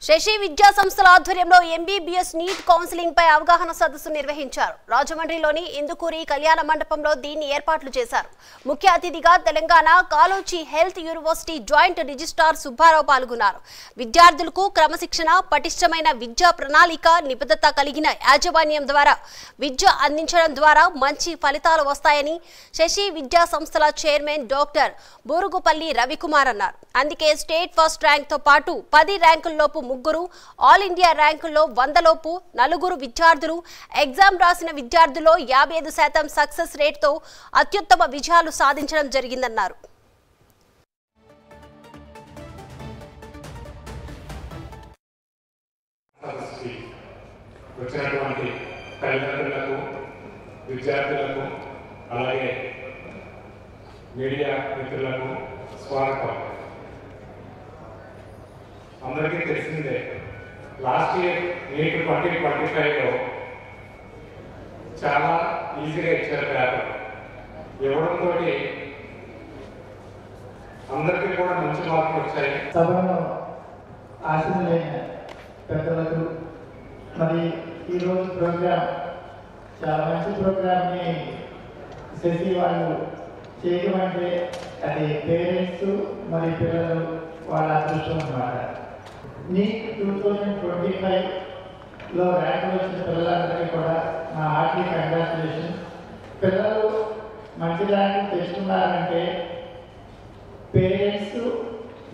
శశి విద్యా సంస్థల ఆధ్వర్యంలో ఎంబీబీఎస్ నీట్ కౌన్సిలింగ్ పై అవగాహన సదస్సు నిర్వహించారు. రాజమండ్రిలోని ఇందుకూరి కళ్యాణ మండపంలో దీన్ని ఏర్పాట్లు చేశారు. ముఖ్య అతిథిగా Telangana Kaloji health university joint registrar Subbarao పాల్గొన్నారు. విద్యార్థులకు క్రమశిక్షణ, పటిష్టమైన విద్యా ప్రణాళిక, నిబద్ధత కలిగిన యాజమాన్యం ద్వారా విద్య అందించడం ద్వారా మంచి ఫలితాలు వస్తాయని శశి విద్యా సంస్థల చైర్మన్ డాక్టర్ బూరుగుపల్లి రవికుమార్ అన్నారు. అందుకే స్టేట్ ఫస్ట్ ర్యాంక్ తో పాటు 10 ర్యాంకుల్లోపు 3, ఆల్ ఇండియా ర్యాంకుల్లో 100 లోపు 4 విద్యార్థులు, ఎగ్జామ్ రాసిన విద్యార్థుల్లో 55% సక్సెస్ రేట్తో అత్యుత్తమ విజయాలు సాధించడం జరిగిందన్నారు. విద్యార్థులకు అలాగే మీడియా మిత్రులకు స్వాగతం. అందరికీ తెలిసిందే, లాస్ట్ ఇయర్ నీట్ 2025లో చాలా ఈజీగా ఇచ్చారు పేపర్. ఇవ్వడంతో అందరికీ కూడా మంచి మార్కులు వచ్చాయి. సభలో ఆశీనులైన పెద్దలకు మరి ఈరోజు ప్రోగ్రాం చాలా మంచి ప్రోగ్రామ్ని శశి వాళ్ళు చేయడం అంటే అది పేరెంట్స్ మరి పిల్లలు వాళ్ళ అదృష్టం అన్నమాట. నీట్ 2025లో ర్యాంకులు వచ్చిన పిల్లలందరికీ కూడా నా హార్ట్లీ కంగ్రాచులేషన్. పిల్లలు మంచి ర్యాంకు తెచ్చుకున్నారంటే పేరెంట్స్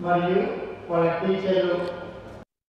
మరియు వాళ్ళ టీచర్లు